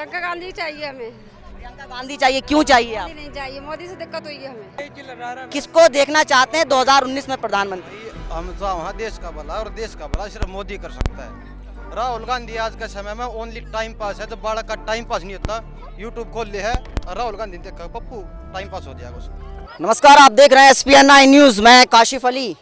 प्रियंका गांधी चाहिए हमें। प्रियंका गांधी चाहिए, क्यों चाहिए आप? मोदी नहीं चाहिए, मोदी से दिक्कत हुई है हमें। किसको देखना चाहते हैं 2019 में प्रधानमंत्री? हम तो वहाँ देश का भला और देश का भला सिर्फ मोदी कर सकता है। राहुल गांधी आज के समय में ओनली टाइम पास है। जब बालक का टाइम पास नहीं होता, यूट्यूब खोल लिया है और राहुल गांधी देखा पप्पू टाइम पास हो जाएगा उसको। नमस्कार, आप देख रहे हैं SPN9 न्यूज़। मैं काशिफ अली।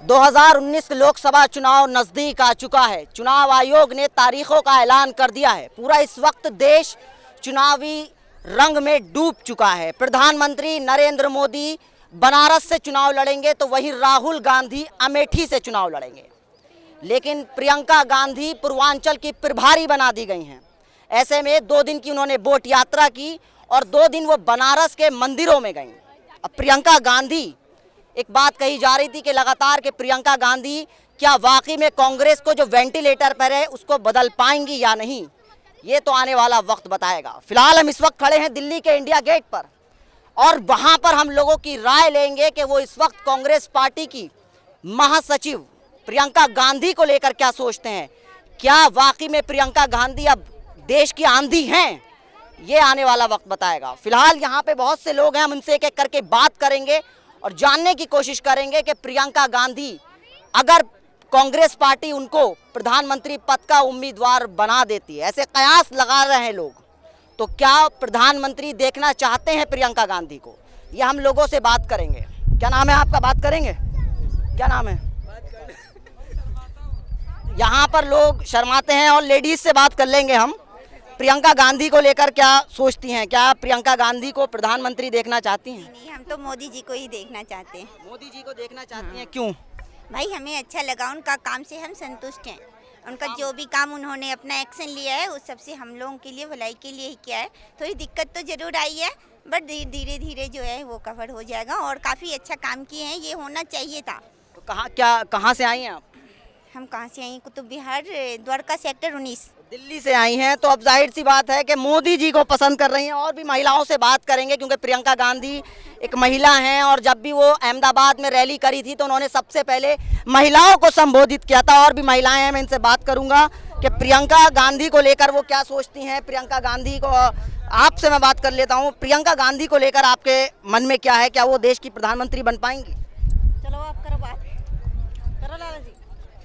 2019 लोकसभा चुनाव नज़दीक आ चुका है। चुनाव आयोग ने तारीखों का ऐलान कर दिया है। पूरा इस वक्त देश चुनावी रंग में डूब चुका है। प्रधानमंत्री नरेंद्र मोदी बनारस से चुनाव लड़ेंगे तो वहीं राहुल गांधी अमेठी से चुनाव लड़ेंगे। लेकिन प्रियंका गांधी पूर्वांचल की प्रभारी बना दी गई हैं। ऐसे में 2 दिन की उन्होंने बोट यात्रा की और 2 दिन वो बनारस के मंदिरों में गईं। अब प्रियंका गांधी, एक बात कही जा रही थी कि लगातार कि प्रियंका गांधी क्या वाकई में कांग्रेस को जो वेंटिलेटर पर है उसको बदल पाएंगी या नहीं, ये तो आने वाला वक्त बताएगा। फिलहाल हम इस वक्त खड़े हैं दिल्ली के इंडिया गेट पर और वहां पर हम लोगों की राय लेंगे कि वो इस वक्त कांग्रेस पार्टी की महासचिव प्रियंका गांधी को लेकर क्या सोचते हैं। क्या वाकई में प्रियंका गांधी अब देश की आंधी हैं, ये आने वाला वक्त बताएगा। फिलहाल यहाँ पे बहुत से लोग हैं, हम उनसे एक एक करके बात करेंगे और जानने की कोशिश करेंगे कि प्रियंका गांधी अगर कांग्रेस पार्टी उनको प्रधानमंत्री पद का उम्मीदवार बना देती है, ऐसे कयास लगा रहे हैं लोग, तो क्या प्रधानमंत्री देखना चाहते हैं प्रियंका गांधी को, ये हम लोगों से बात करेंगे। क्या नाम है आपका? बात करेंगे, क्या नाम है? यहाँ पर लोग शर्माते हैं और लेडीज से बात कर लेंगे हम। प्रियंका गांधी को लेकर क्या सोचती हैं? क्या प्रियंका गांधी को प्रधानमंत्री देखना चाहती हैं? नहीं, हम तो मोदी जी को ही देखना चाहते हैं। मोदी जी को देखना चाहती हैं, क्यों? भाई हमें अच्छा लगा, उनका काम से हम संतुष्ट हैं। उनका जो भी काम उन्होंने अपना एक्शन लिया है उस सबसे हम लोगों के लिए भलाई के लिए ही किया है। थोड़ी दिक्कत तो जरूर आई है बट धीरे धीरे जो है वो कवर हो जाएगा और काफ़ी अच्छा काम किए हैं, ये होना चाहिए था। तो कहाँ से आई हैं आप? हम कहाँ से आई? कुतुब विहार, द्वारका सेक्टर 19। दिल्ली से आई हैं, तो अब जाहिर सी बात है कि मोदी जी को पसंद कर रही हैं। और भी महिलाओं से बात करेंगे क्योंकि प्रियंका गांधी एक महिला हैं और जब भी वो अहमदाबाद में रैली करी थी तो उन्होंने सबसे पहले महिलाओं को संबोधित किया था। और भी महिलाएं हैं, मैं इनसे बात करूंगा कि प्रियंका गांधी को लेकर वो क्या सोचती हैं। प्रियंका गांधी को आपसे मैं बात कर लेता हूँ। प्रियंका गांधी को लेकर आपके मन में क्या है? क्या वो देश की प्रधानमंत्री बन पाएंगी? चलो आप करो बात, करो लाला जी,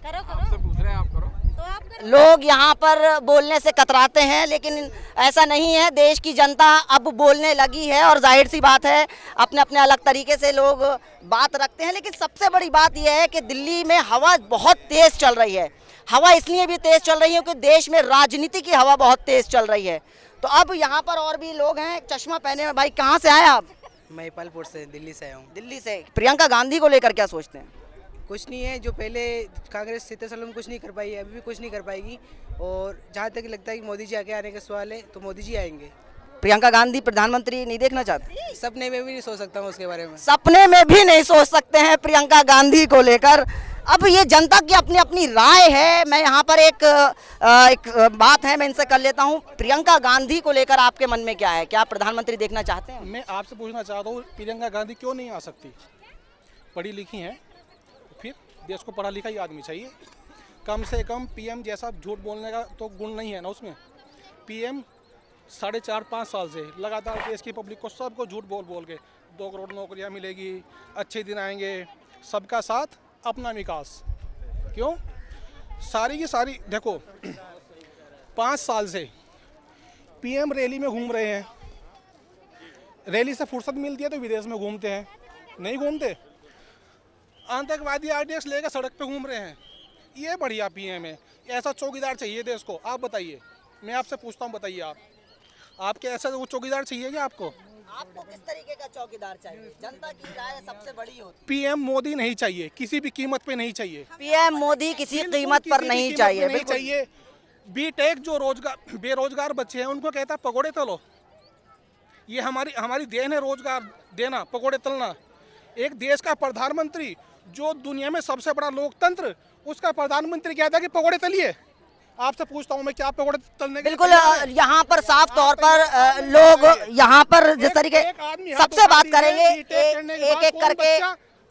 करो पूछ रहे हैं, आप करो। तो आप करो। लोग यहाँ पर बोलने से कतराते हैं, लेकिन ऐसा नहीं है। देश की जनता अब बोलने लगी है और जाहिर सी बात है अपने अपने अलग तरीके से लोग बात रखते हैं। लेकिन सबसे बड़ी बात यह है कि दिल्ली में हवा बहुत तेज़ चल रही है। हवा इसलिए भी तेज़ चल रही है क्योंकि देश में राजनीति की हवा बहुत तेज़ चल रही है। तो अब यहाँ पर और भी लोग हैं चश्मा पहने हुए। भाई कहाँ से आए आप? मैं पालपुर से, दिल्ली से आया हूँ। दिल्ली से। प्रियंका गांधी को लेकर क्या सोचते हैं? कुछ नहीं है, जो पहले कांग्रेस 70 सालों में कुछ नहीं कर पाई है, अभी भी कुछ नहीं कर पाएगी। और जहाँ तक लगता है कि मोदी जी आगे आने का सवाल है तो मोदी जी आएंगे। प्रियंका गांधी प्रधानमंत्री नहीं देखना चाहती? सपने में भी नहीं सोच सकता हूँ उसके बारे में। सपने में भी नहीं सोच सकते हैं प्रियंका गांधी को लेकर। अब ये जनता की अपनी अपनी राय है। मैं यहाँ पर एक बात है, मैं इनसे कर लेता हूँ। प्रियंका गांधी को लेकर आपके मन में क्या है? क्या आप प्रधानमंत्री देखना चाहते हैं? मैं आपसे पूछना चाहता हूँ, प्रियंका गांधी क्यों नहीं आ सकती? पढ़ी लिखी हैं, फिर देश को पढ़ा लिखा ही आदमी चाहिए। कम से कम PM जैसा झूठ बोलने का तो गुण नहीं है ना उसमें। PM 4.5-5 साल से लगातार देश की पब्लिक को सबको झूठ बोल के 2 करोड़ नौकरियां मिलेगी, अच्छे दिन आएंगे, सबका साथ अपना विकास। क्यों? सारी की सारी देखो 5 साल से PM रैली में घूम रहे हैं। रैली से फुर्सत मिलती है तो विदेश में घूमते हैं, नहीं घूमते। आतंकवादी RDX लेकर सड़क पे घूम रहे हैं। ये बढ़िया PM है। ऐसा चौकीदार चाहिए देश को। आप बताइए, मैं आपसे पूछता हूँ, बताइए आपके ऐसा वो चौकीदार चाहिए क्या आपको? आपको किस तरीके का चौकीदार चाहिए? जनता की राय सबसे बड़ी होती है। PM मोदी नहीं चाहिए, किसी भी कीमत पे नहीं चाहिए। PM मोदी किसी कीमत पर नहीं चाहिए, नहीं चाहिए। B.Tech जो बेरोजगार बच्चे हैं उनको कहता है पकौड़े तलो। ये हमारी देन है रोजगार देना, पकौड़े तलना। एक देश का प्रधानमंत्री जो दुनिया में सबसे बड़ा लोकतंत्र, उसका प्रधानमंत्री कहता है कि पकौड़े तलिए। आपसे पूछता हूँ मैं, क्या पकौड़े तलने के? बिल्कुल, यहाँ पर साफ तौर पर लोग यहाँ पर जिस तरीके सबसे बात करेंगे एक एक करके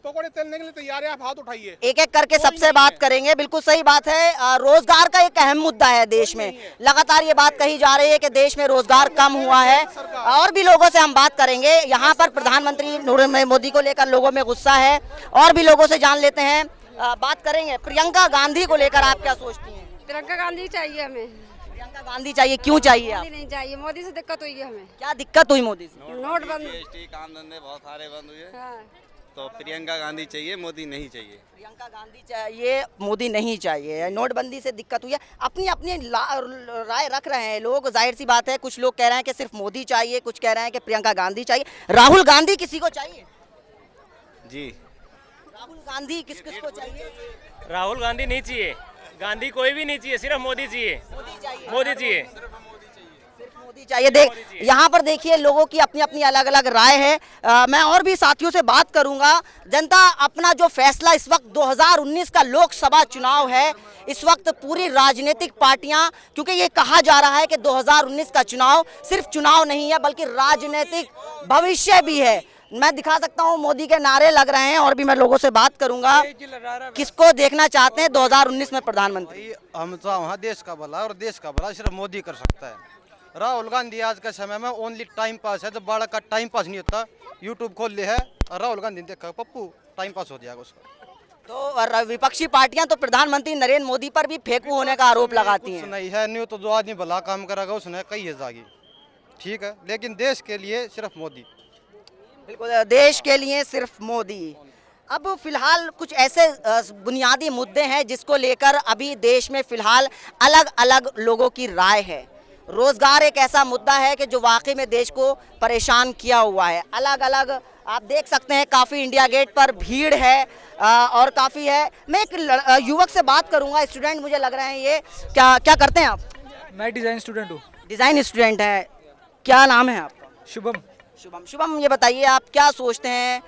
पकौड़े तलने के लिए तैयार है, आप हाथ उठाइए। एक एक करके सबसे बात करेंगे। बिल्कुल सही बात है, रोजगार का एक अहम मुद्दा है देश में। लगातार ये बात कही जा रही है कि देश में रोजगार कम हुआ है, और भी लोगों से हम बात करेंगे। यहाँ पर प्रधानमंत्री नरेंद्र मोदी को लेकर लोगों में गुस्सा है, और भी लोगों से जान लेते हैं, बात करेंगे। प्रियंका गांधी को लेकर आप क्या सोचती हैं? प्रियंका गांधी चाहिए हमें। प्रियंका गांधी चाहिए, क्यों चाहिए आप? मोदी नहीं चाहिए, मोदी से दिक्कत हुई है हमें। क्या दिक्कत हुई मोदी से? नोटबंदी, जीएसटी, काम धंधे बहुत सारे बंद हुए। हाँ। तो प्रियंका गांधी चाहिए, मोदी नहीं चाहिए। प्रियंका गांधी चाहिए, मोदी नहीं चाहिए। नोटबंदी से दिक्कत हुई है, अपनी अपनी राय रख रहे हैं लोग। जाहिर सी बात है, कुछ लोग कह रहे हैं कि सिर्फ मोदी चाहिए, कुछ कह रहे हैं कि प्रियंका गांधी चाहिए। राहुल गांधी किसी को चाहिए? जी, राहुल गांधी किस किस को चाहिए? राहुल गांधी नहीं चाहिए, गांधी कोई भी नहीं चाहिए, सिर्फ मोदी चाहिए। मोदी चाहिए, सिर्फ मोदी चाहिए। देख, यहाँ पर देखिए लोगों की अपनी अपनी अलग अलग राय है। मैं और भी साथियों से बात करूंगा। जनता अपना जो फैसला, इस वक्त 2019 का लोकसभा चुनाव है, इस वक्त पूरी राजनीतिक पार्टियां, क्योंकि ये कहा जा रहा है कि 2019 का चुनाव सिर्फ चुनाव नहीं है बल्कि राजनीतिक भविष्य भी है। मैं दिखा सकता हूँ, मोदी के नारे लग रहे हैं, और भी मैं लोगों से बात करूंगा। किसको देखना चाहते हैं 2019 में प्रधानमंत्री? हम तो वहाँ देश का भला, और देश का भला सिर्फ मोदी कर सकता है। राहुल गांधी आज के समय में ओनली टाइम पास है। जब बालक का टाइम पास नहीं होता, यूट्यूब खोल लिया है और राहुल गांधी देखा पप्पू, टाइम पास हो जाएगा उसका। तो विपक्षी पार्टियां तो प्रधानमंत्री नरेंद्र मोदी पर भी फेंकू होने का आरोप लगाती हैं। नहीं है, न्यू तो जो आदमी भला काम करेगा उसने कही है जागी, ठीक है, लेकिन देश के लिए सिर्फ मोदी। बिल्कुल, देश के लिए सिर्फ मोदी। अब फिलहाल कुछ ऐसे बुनियादी मुद्दे हैं जिसको लेकर अभी देश में फिलहाल अलग अलग लोगों की राय है। रोजगार एक ऐसा मुद्दा है कि जो वाकई में देश को परेशान किया हुआ है। अलग अलग आप देख सकते हैं, काफ़ी इंडिया गेट पर भीड़ है, और काफ़ी है। मैं एक युवक से बात करूंगा, स्टूडेंट मुझे लग रहे हैं ये। क्या क्या करते हैं आप? मैं डिज़ाइन स्टूडेंट हूँ। डिज़ाइन स्टूडेंट है, क्या नाम है आपका? शुभम। शुभम, शुभम ये बताइए, आप क्या सोचते हैं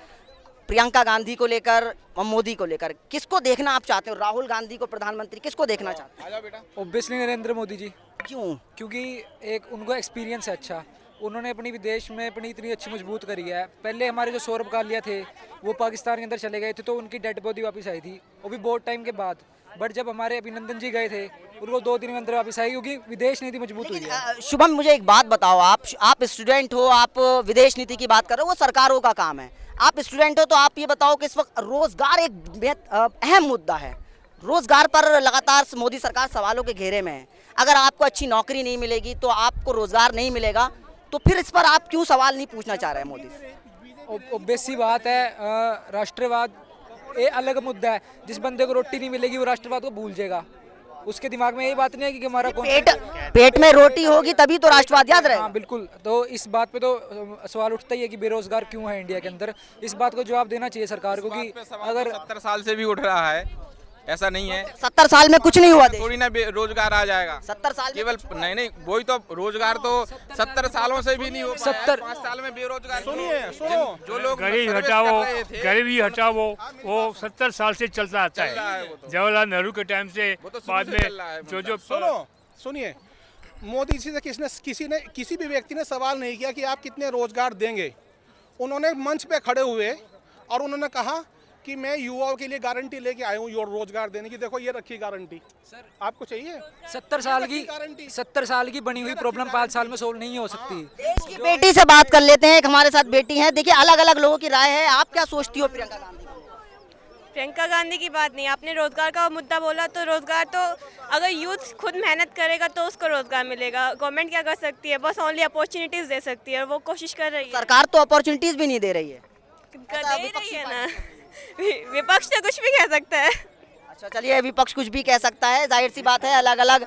प्रियंका गांधी को लेकर और मोदी को लेकर? किसको देखना आप चाहते हो? राहुल गांधी को प्रधानमंत्री, किसको देखना चाहते हैं? ऑब्वियसली नरेंद्र मोदी जी, क्यों? क्योंकि एक उनको एक्सपीरियंस है अच्छा। उन्होंने अपनी विदेश में अपनी इतनी अच्छी मजबूत करी है। पहले हमारे जो सौरभ कालिया थे वो पाकिस्तान के अंदर चले गए थे, तो उनकी डेड बॉडी वापस आई थी, वो भी बहुत टाइम के बाद। बट जब हमारे अभिनंदन जी गए थे, उनको 2 दिन में अंदर वापस आई, क्योंकि विदेश नीति मजबूत हुई है। शुभम मुझे एक बात बताओ, आप स्टूडेंट हो, आप विदेश नीति की बात कर रहे हो, वो सरकारों का काम है। आप स्टूडेंट हो तो आप ये बताओ कि इस वक्त रोजगार एक अहम मुद्दा है। रोजगार पर लगातार मोदी सरकार सवालों के घेरे में है। अगर आपको अच्छी नौकरी नहीं मिलेगी तो आपको रोजगार नहीं मिलेगा, तो फिर इस पर आप क्यों सवाल नहीं पूछना चाह रहे हैं मोदी से? ऑब्वियस सी बात है, राष्ट्रवाद ये अलग मुद्दा है। जिस बंदे को रोटी नहीं मिलेगी वो राष्ट्रवाद को भूल जाएगा। उसके दिमाग में यही बात नहीं है कि हमारा पेट में रोटी होगी तभी तो राष्ट्रवाद याद रहेगा। हाँ बिल्कुल, तो इस बात पे तो सवाल उठता ही है कि बेरोजगार क्यों है इंडिया के अंदर। इस बात को जवाब देना चाहिए सरकार को कि अगर 70 साल से भी उठ रहा है, ऐसा नहीं है 70 साल में कुछ नहीं हुआ, थोड़ी ना रोजगार आ जाएगा 70 साल केवल। नहीं वही तो रोजगार तो 70 सालों से भी नहीं हो पाया। 5 साल में बेरोजगार। सुनिए, जो लोग गरीब हटाओ, गरीबी हटाओ, वो 70 साल से चलता आता है। जवाहरलाल नेहरू के टाइम से बाद में जो सुनिए, मोदी जी से किसी भी व्यक्ति ने सवाल नहीं किया कि आप कितने रोजगार देंगे। उन्होंने मंच पे खड़े हुए और उन्होंने कहा कि मैं युवाओं के लिए गारंटी लेके आया हूँ रोजगार देने की। देखो ये रखी गारंटी, सर आपको चाहिए? 70 साल की बनी हुई प्रॉब्लम 5 साल में सोल्व नहीं हो सकती। देश की बेटी से बात कर लेते हैं, एक हमारे साथ बेटी है। देखिए अलग अलग लोगों की राय है, आप क्या सोचती हो प्रियंका गांधी? प्रियंका गांधी की बात नहीं, आपने रोजगार का मुद्दा बोला, तो रोजगार तो अगर यूथ खुद मेहनत करेगा तो उसको रोजगार मिलेगा। गवर्नमेंट क्या कर सकती है? बस ओनली अपॉर्चुनिटीज दे सकती है, और वो कोशिश कर रही है। सरकार तो अपॉर्चुनिटीज भी नहीं दे रही है। दे रही है ना, विपक्ष तो कुछ भी कह सकता है। अच्छा चलिए, विपक्ष कुछ भी कह सकता है, जाहिर सी बात है, अलग अलग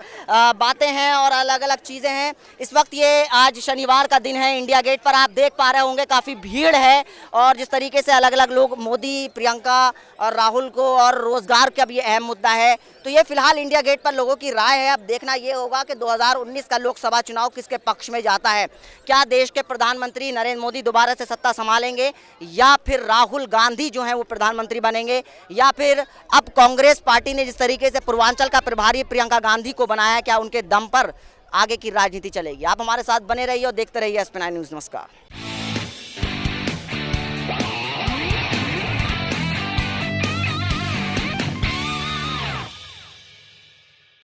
बातें हैं और अलग अलग चीज़ें हैं। इस वक्त ये आज शनिवार का दिन है, इंडिया गेट पर आप देख पा रहे होंगे काफ़ी भीड़ है, और जिस तरीके से अलग अलग लोग मोदी, प्रियंका और राहुल को, और रोजगार का भी अहम मुद्दा है। तो ये फिलहाल इंडिया गेट पर लोगों की राय है। अब देखना ये होगा कि 2019 का लोकसभा चुनाव किसके पक्ष में जाता है। क्या देश के प्रधानमंत्री नरेंद्र मोदी दोबारा से सत्ता संभालेंगे, या फिर राहुल गांधी जो हैं वो प्रधानमंत्री बनेंगे, या फिर अब कांग्रेस पार्टी ने जिस तरीके से पूर्वांचल का प्रभारी प्रियंका गांधी को बनाया, क्या उनके दम पर आगे की राजनीति चलेगी? आप हमारे साथ बने रहिए और देखते रहिए SP9 न्यूज़। नमस्कार।